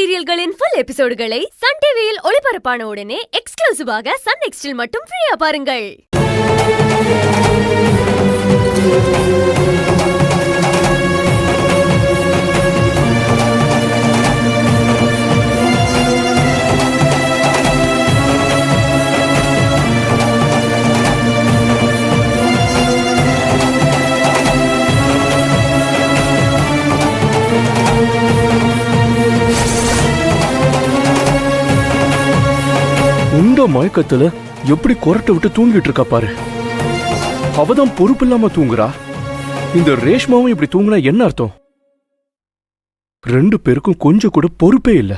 சீரியல்களின் full எபிசோடுகளை Sun டிவியில் ஒளிபரப்பான உடனே எக்ஸ்க்ளூசிவாக சன் நெக்ஸ்டில் மட்டும் ஃப்ரீயா பாருங்கள். உண்ட மயக்கத்துல எப்படி கொரட்டை விட்டு தூங்கிட்டு இருக்கா பாரு. அவதான் பொறுப்பு இல்லாம தூங்குறா. இந்த ரேஷ்மாவும் இப்படி தூங்குனா என்ன அர்த்தம்? ரெண்டு பேருக்கும் கொஞ்சம் கூட பொறுப்பே இல்ல.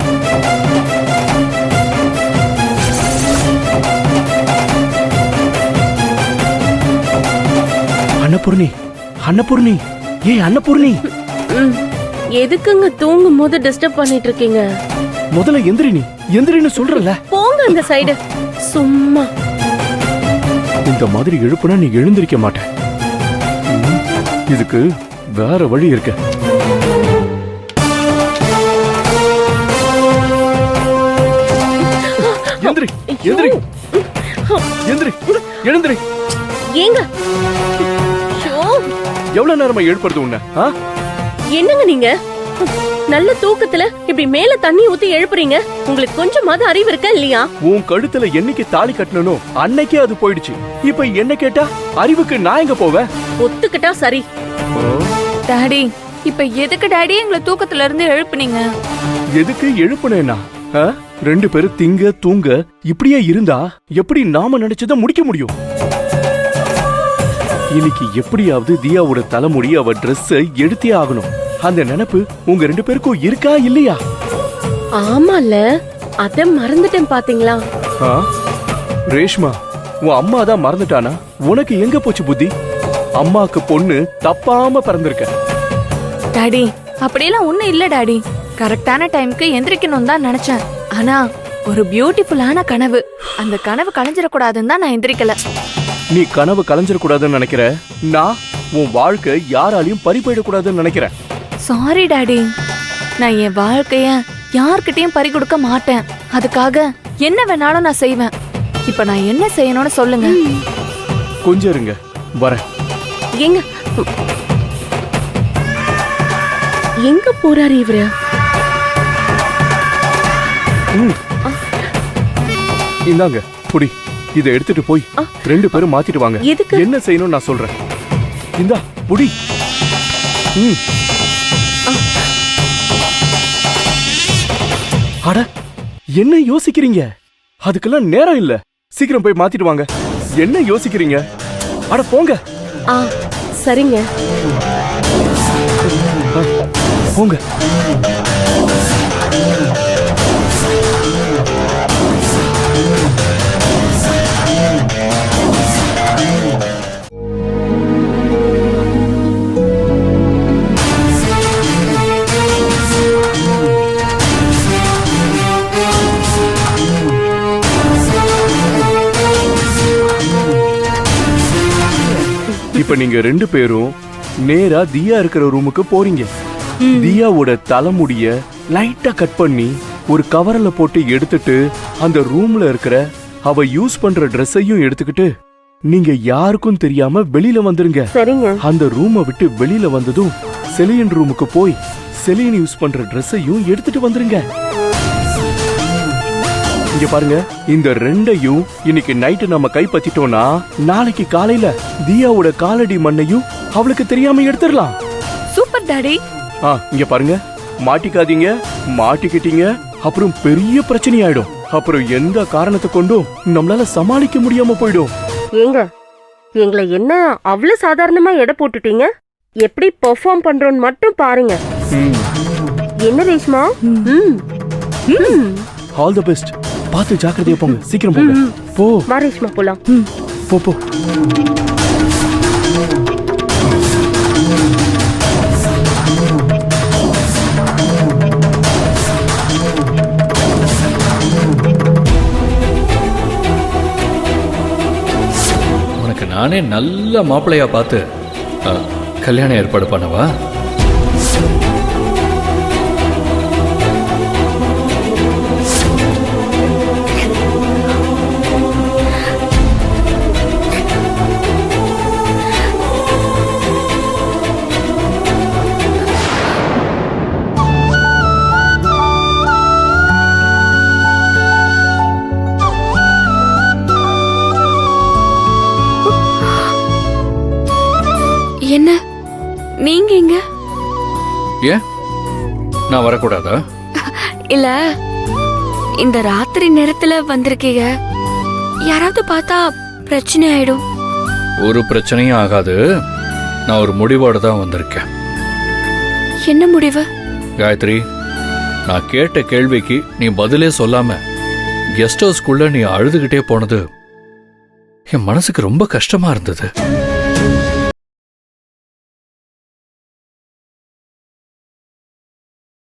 அன்னபூர்ணி, அன்னபூர்ணி, ஏய் அன்னபூர்ணி, எதுக்குங்க தூங்கும் போது டிஸ்டர்ப் பண்ணிட்டு இருக்கீங்க? முதல்ல எந்திரினி, எந்திரின்னு சொல்றல. போங்க இந்த சைடு. சும்மா இந்த மாதிரி எழுப்புனா நீ எழுந்திருக்க மாட்ட. இதுக்கு வேற வழி இருக்கு. எந்திரி, எந்திரி, எந்திரி, எழுந்திரி. ஏங்க எவ்வளவு நேரமா எழுப்புறது உன்ன? என்னங்க நீங்க நல்ல தூக்கத்துல இப்படி மேல தண்ணி ஊத்தி எழுப்புறீங்க? உங்களுக்கு கொஞ்சமாவது அறிவு இருக்கா இல்லையா? உன் கழுத்துல என்னைக்கு தாலி கட்டணும் அன்னைக்கே அது போயிடுச்சு. இப்ப என்ன கேட்டா அறிவுக்கு நான் எங்க போவேன்? ஒத்துக்கிட்டா சரி. டாடி, இப்ப எதுக்கு டாடி எங்களை தூக்கத்துல இருந்து எழுப்புனீங்க? எதுக்கு எழுப்புனேனா? ரெண்டு பேரும் திங்க தூங்க இப்படியே இருந்தா எப்படி நாம நினைச்சத முடிக்க முடியும்? இன்னைக்கு எப்படியாவது தியாவோட தலைமுடி அவ ட்ரெஸ் எடுத்தே ஆகணும். அந்த நினைப்பு உங்க ரெண்டு பேருக்கும் இருக்கா இல்லையா? ஆமால, அத மறந்துட்டேன் பாத்தீங்களா? ரேஷ்மா, உன் அம்மா தான் மறந்துட்டானா? உனக்கு எங்க போச்சு புத்தி? அம்மாக்கு பொண்ணு தப்பாம பிறந்திருக்க. டாடி, அப்படியெல்லாம் ஒண்ணு இல்ல டாடி. கரெக்டான டைம்க்கு எந்திரிக்கணும் தான் நினைச்சேன். ஆனா ஒரு பியூட்டிஃபுல்லான கனவு. அந்த கனவு கலைஞ்சிடக்கூடாதுன்னு தான் நான் எந்திரிக்கல. நீ கனவு கலைஞ்சிடக்கூடாதுன்னு நினைக்கிற. நான் உன் வாழ்க்கை யாராலையும் பறிபோயிடக்கூடாதுன்னு நினைக்கிறேன். சாரி டாடி, நான் என் வாழ்க்கைய யார்கிட்டயும் பறி கொடுக்க மாட்டேன். அதுக்காக என்ன வேணாலும் நான் செய்வேன். இப்ப நான் என்ன செய்யணும்னு சொல்லுங்க. கொஞ்சம் இருங்க, வரேன். எங்க எங்க போறாரு இவரு? இந்தாங்க புடி. இதை எடுத்துட்டு போய் ரெண்டு பேரும் மாத்திட்டு வாங்க. என்ன செய்யணும் நான் சொல்றேன். இந்தா புடி. அட, என்ன யோசிக்கிறீங்க? அதுக்கெல்லாம் நேரம் இல்ல. சீக்கிரம் போய் மாத்திட்டு வாங்க. என்ன யோசிக்கிறீங்க? அட போங்க. சரிங்க, போங்க. இப்ப நீங்க ரெண்டு பேரும் நேரா தியா இருக்கிற ரூமுக்கு போறீங்க. தியாவோட தலைமுடிய லைட்டா கட் பண்ணி ஒரு கவர்ல போட்டு எடுத்துட்டு அந்த ரூம்ல இருக்கிற அவ யூஸ் பண்ற ட்ரெஸ்ஸையும் எடுத்துக்கிட்டு நீங்க யாருக்கும் தெரியாம வெளியில வந்துருங்க. அந்த ரூமை விட்டு வெளியில வந்ததும் செலியன் ரூமுக்கு போய் செலியன் யூஸ் பண்ற ட்ரெஸ்ஸையும் எடுத்துட்டு வந்துருங்க. இங்க பாருங்க, இந்த ரெண்டையும் இன்னைக்கு நைட்டு நம்ம கைப்பற்றிட்டோம்னா நாளைக்கு காலையில தியாவோட காலடி மண்ணையும் அவளுக்கு தெரியாம எடுத்துடலாம். Super daddy. இங்க பாருங்க, மாட்டிக்காதீங்க. மாட்டிக்கிட்டீங்க அப்புறம் பெரிய பிரச்சனை ஆயிடும். அப்புறம் எந்த காரணத்தை கொண்டும் நம்மளால சமாளிக்க முடியாம போயிடும். ஏங்க, எங்களை என்ன அவ்வளவு சாதாரணமா எடை போட்டுட்டீங்க? எப்படி பெர்ஃபார்ம் பண்றோம்னு மட்டும் பாருங்க. என்ன ரேஷ்மா? All the best. பார்த்து ஜாக்கிரதையா போங்க. சீக்கிரம் போங்க. போ. வா ரேஷ்மா, போலாம். போ போ. உனக்கு நானே நல்ல மாப்பிள்ளையா பார்த்து கல்யாணம் ஏற்பாடு பண்ணவா? ஏன் நான் வரக்கூடாதா? இல்ல, இந்த ராத்திரி நேரத்துல வந்திருக்கீங்க, யாராவது பார்த்தா பிரச்சனை ஆயிடும். ஒரு பிரச்சனையும் ஆகாது. நான் ஒரு முடிவோட தான் வந்திருக்கேன். என்ன முடிவு? காயத்ரி, நான் கேட்ட கேள்விக்கு நீ பதிலே சொல்லாம கெஸ்ட் ஹவுஸ்க்குள்ள நீ அழுதுகிட்டே போனது என் மனசுக்கு ரொம்ப கஷ்டமா இருந்தது.